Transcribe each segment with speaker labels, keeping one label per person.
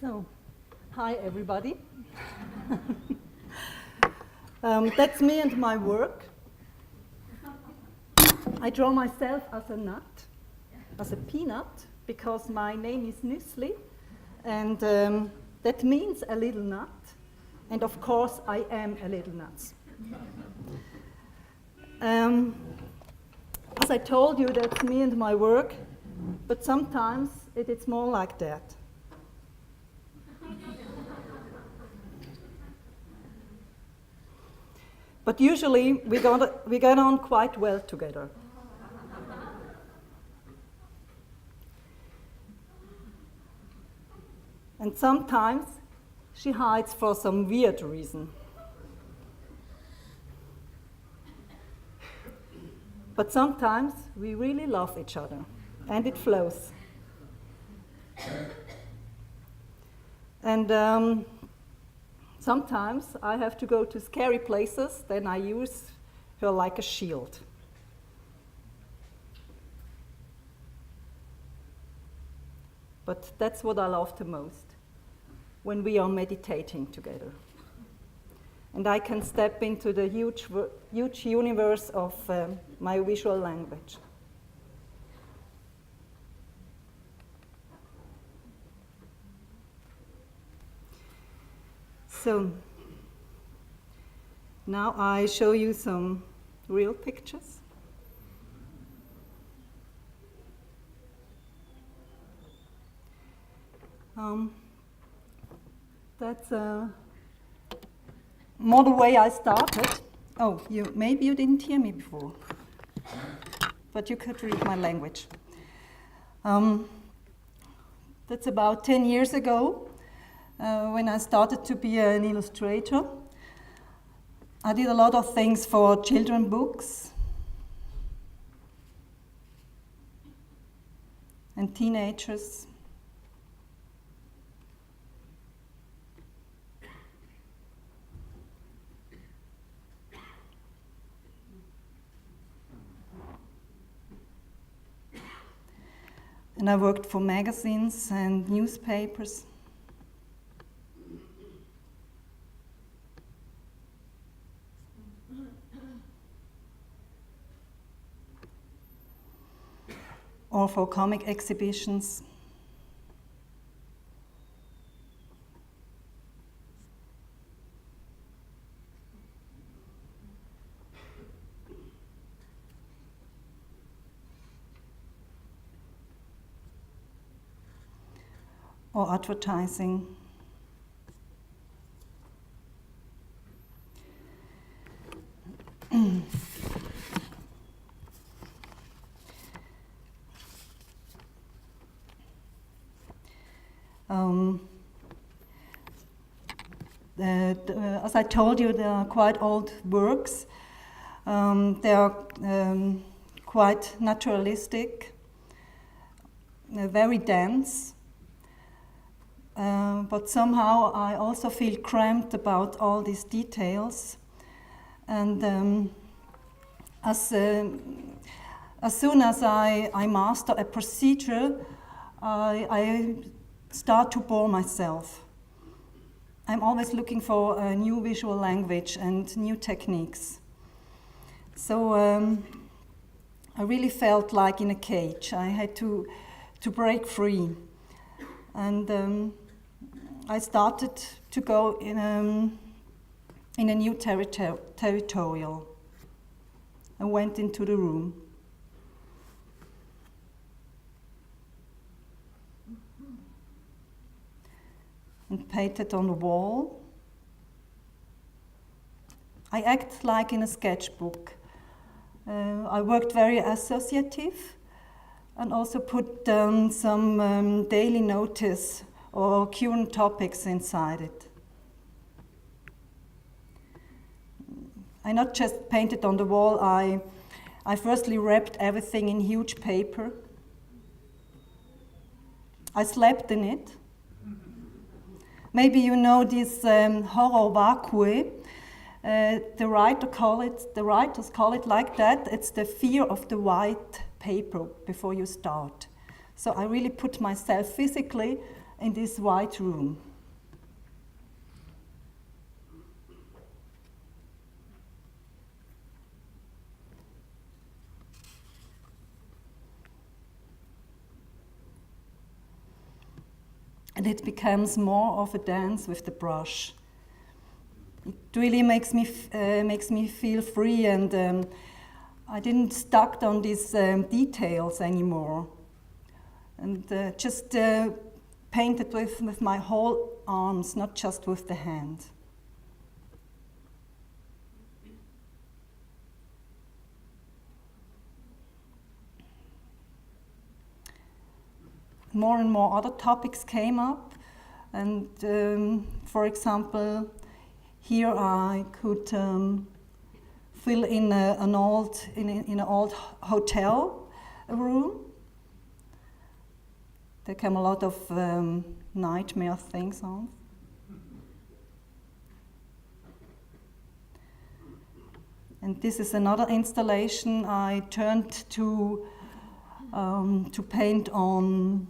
Speaker 1: So, hi everybody. That's me and my work. I draw myself as a nut, as a peanut, because my name is Nüssli, and that means a little nut, and of course I am a little nut. As I told you, that's me and my work, but sometimes it's more like that. But usually we get on quite well together. And sometimes she hides for some weird reason. But sometimes we really love each other, and it flows. And sometimes I have to go to scary places, then I use her like a shield. But that's what I love the most, when we are meditating together. And I can step into the huge universe of my visual language. So, now I show you some real pictures. That's more the way I started. Oh, maybe you didn't hear me before, but you could read my language. That's about 10 years ago. When I started to be an illustrator, I did a lot of things for children's books and teenagers. And I worked for magazines and newspapers. Or for comic exhibitions. Or advertising. As I told you, they are quite old works. They are quite naturalistic, very dense. But somehow I also feel cramped about all these details. And as soon as I master a procedure, I start to bore myself. I'm always looking for a new visual language and new techniques. So I really felt like in a cage. I had to break free. And I started to go in a new territorial. I went into the room. And painted on the wall. I act like in a sketchbook. I worked very associative and also put some daily notice or current topics inside it. I not just painted on the wall, I firstly wrapped everything in huge paper. I slept in it. Maybe you know this horror vacue. The writers call it like that. It's the fear of the white paper before you start. So I really put myself physically in this white room. And it becomes more of a dance with the brush. It really makes me feel free, and I didn't stuck on these details anymore, and just painted with my whole arms, not just with the hand. More and more other topics came up, and for example, here I could fill in an old hotel room. There came a lot of nightmare things on. And this is another installation I turned to paint on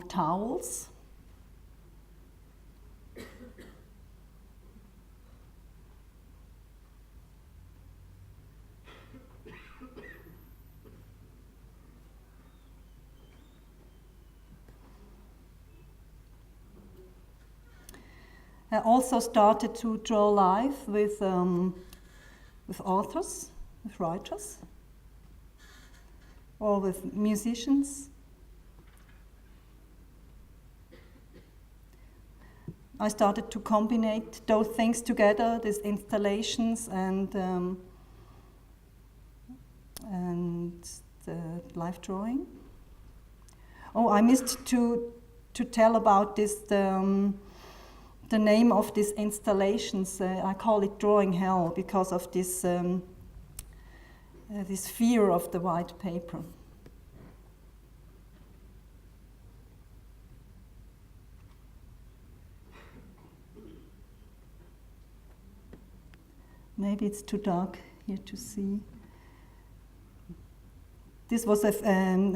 Speaker 1: towels. I also started to draw live with authors, with writers, or with musicians. I started to combine those things together, these installations and the live drawing. Oh, I missed to tell about this. The name of these installations, I call it Drawing Hell because of this fear of the white paper. Maybe it's too dark here to see. This was a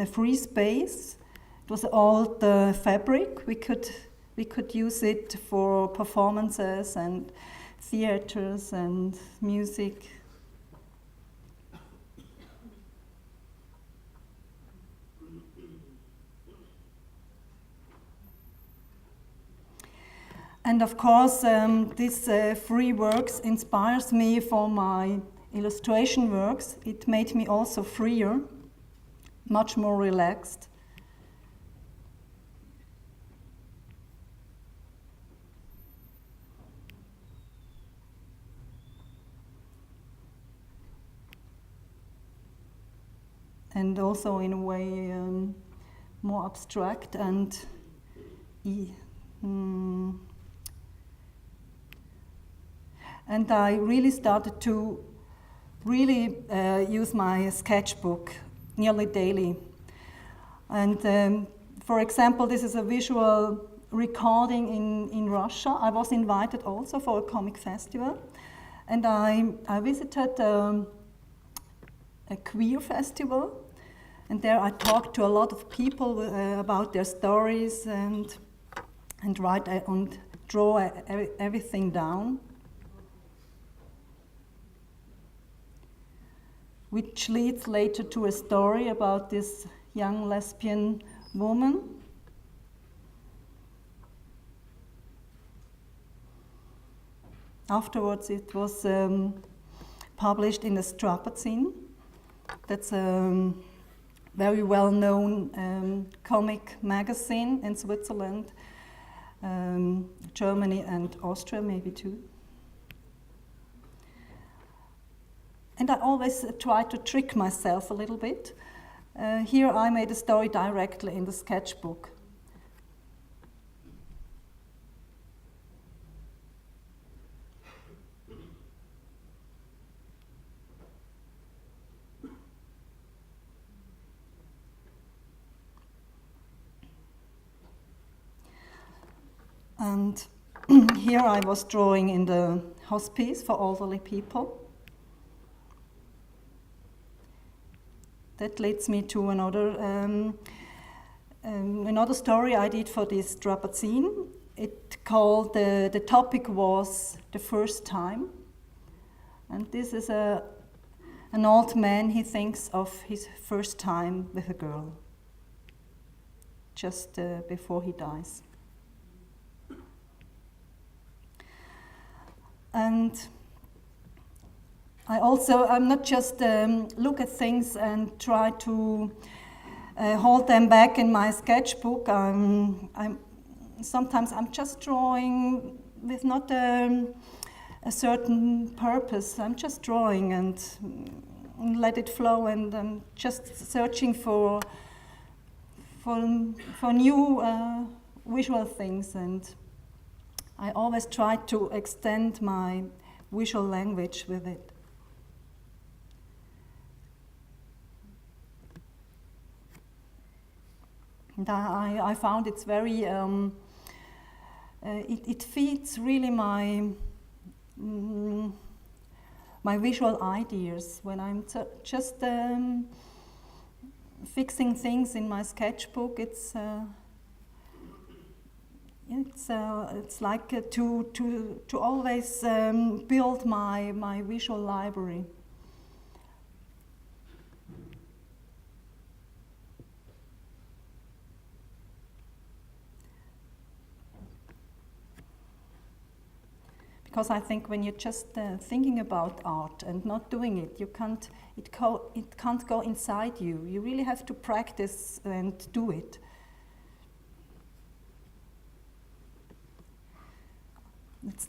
Speaker 1: free space. It was old fabric. We could use it for performances and theaters and music. And of course, this free works inspires me for my illustration works. It made me also freer, much more relaxed. And also in a way more abstract and I really started to use my sketchbook nearly daily. And for example, this is a visual recording in Russia. I was invited also for a comic festival, and I visited a queer festival, and there I talked to a lot of people about their stories and write and draw everything down, which leads later to a story about this young lesbian woman. Afterwards, it was published in the Strapazin. That's a very well-known comic magazine in Switzerland, Germany and Austria maybe too. And I always try to trick myself a little bit. Here I made a story directly in the sketchbook. And here I was drawing in the hospice for elderly people. That leads me to another another story I did for this Strapazine. It called, the topic was the first time. And this is an old man, he thinks of his first time with a girl, just before he dies. And I'm not just look at things and try to hold them back in my sketchbook. Sometimes I'm just drawing with not a certain purpose. I'm just drawing and let it flow, and I'm just searching for new visual things, and I always try to extend my visual language with it. And I found it's very, it feeds really my visual ideas. When I'm just fixing things in my sketchbook, it's like to always build my visual library. Because I think when you're just thinking about art and not doing it, it can't go inside you. You really have to practice and do it.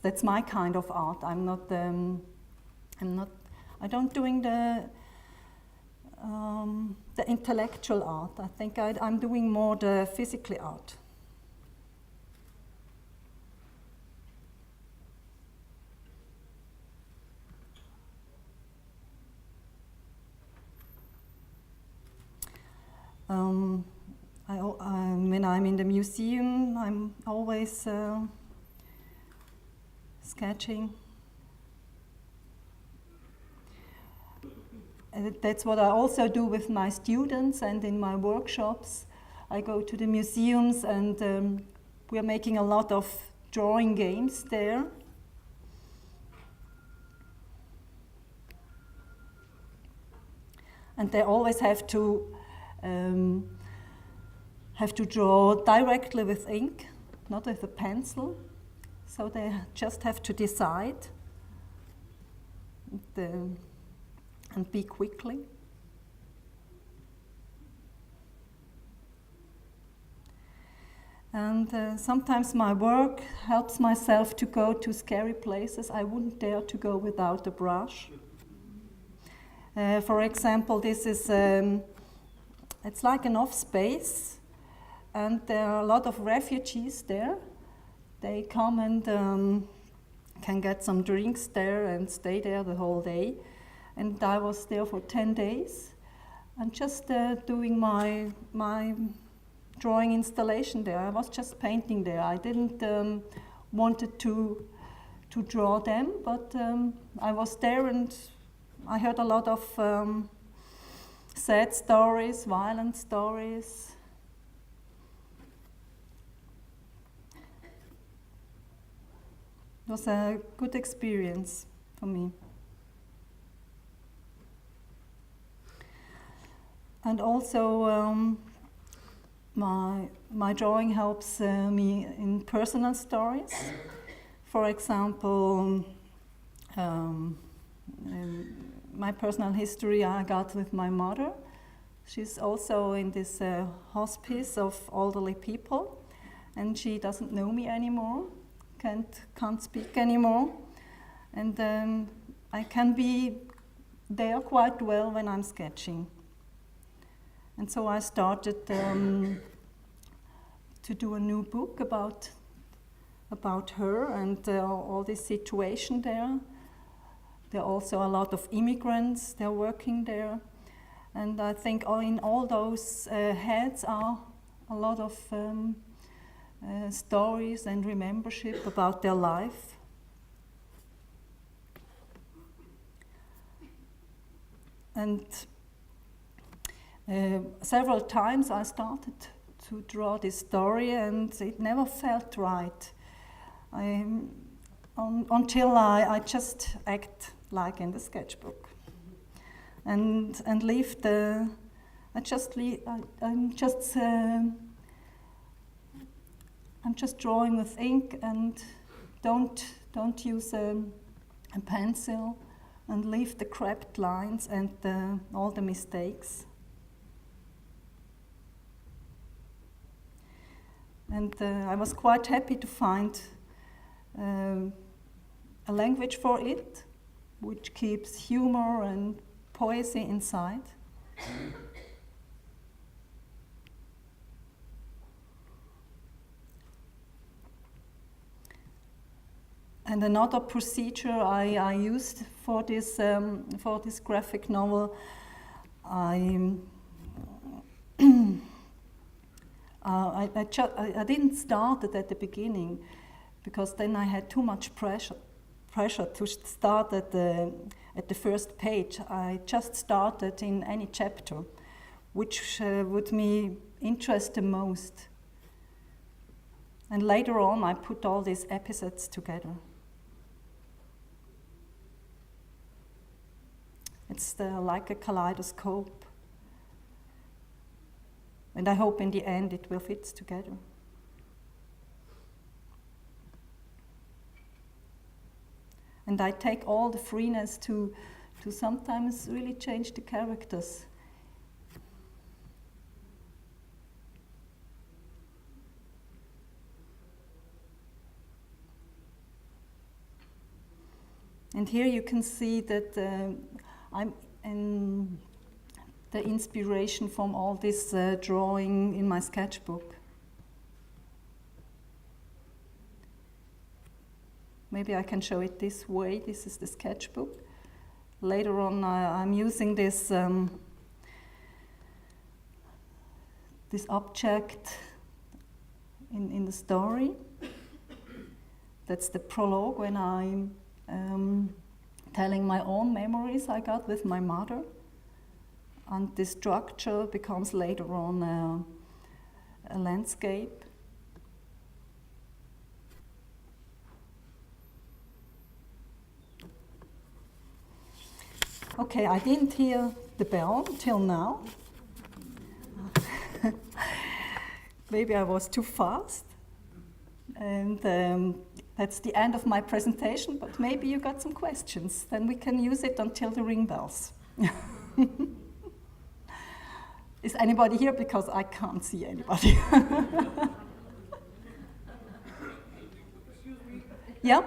Speaker 1: That's my kind of art. I don't doing the intellectual art. I think I'm doing more the physical art. When I'm in the museum, I'm always sketching. And that's what I also do with my students and in my workshops. I go to the museums, and we are making a lot of drawing games there. And they always have to draw directly with ink, not with a pencil. So they just have to decide and be quickly. And sometimes my work helps myself to go to scary places I wouldn't dare to go without a brush. For example, this is, it's like an off space, and there are a lot of refugees there. They come and can get some drinks there and stay there the whole day. And I was there for 10 days and just doing my drawing installation there. I was just painting there. I didn't wanted to draw them, but I was there and I heard a lot of sad stories, violent stories. It was a good experience for me. And also my drawing helps me in personal stories. For example, my personal history I got with my mother. She's also in this hospice of elderly people, and she doesn't know me anymore, can't speak anymore, and I can be there quite well when I'm sketching. And so I started to do a new book about her and all this situation there. There are also a lot of immigrants, they're working there. And I think in all those heads are a lot of stories and remembership about their life. And several times I started draw this story, and it never felt right. Until I just act like in the sketchbook, and leave the. I'm just drawing with ink and don't use a pencil, and leave the crabbed lines and all the mistakes. And I was quite happy to find a language for it, which keeps humor and poesy inside. And another procedure I used for this graphic novel, I didn't start it at the beginning, because then I had too much pressure to start at the first page. I just started in any chapter, which would me interest the most. And later on, I put all these episodes together. It's like a kaleidoscope. And I hope in the end it will fit together. And I take all the freeness to sometimes really change the characters. And here you can see that I'm in the inspiration from all this drawing in my sketchbook. Maybe I can show it this way. This is the sketchbook. Later on, I'm using this this object in the story. That's the prologue, when I'm telling my own memories I got with my mother. And this structure becomes later on a landscape. Okay, I didn't hear the bell till now. Maybe I was too fast. And that's the end of my presentation, but maybe you got some questions. Then we can use it until the ring bells. Is anybody here? Because I can't see anybody.
Speaker 2: Excuse me.
Speaker 1: Yeah?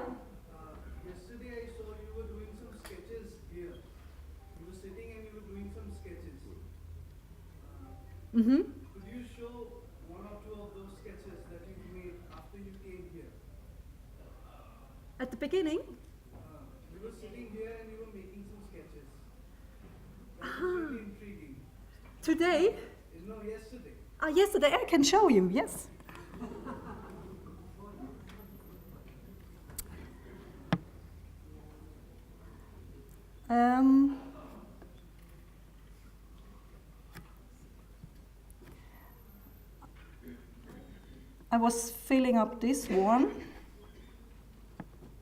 Speaker 2: Yesterday I saw you were doing some sketches here. You were sitting and you were doing some sketches. Could you show one or two of those sketches that you made after you came here?
Speaker 1: At the beginning?
Speaker 2: You were sitting here and you were making some sketches. That was really intriguing.
Speaker 1: Today?
Speaker 2: No, yesterday.
Speaker 1: Yesterday, I can show you, yes. I was filling up this one,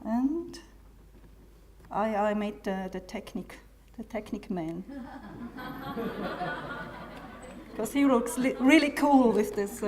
Speaker 1: and I made the technic man. Because he looks really cool with this.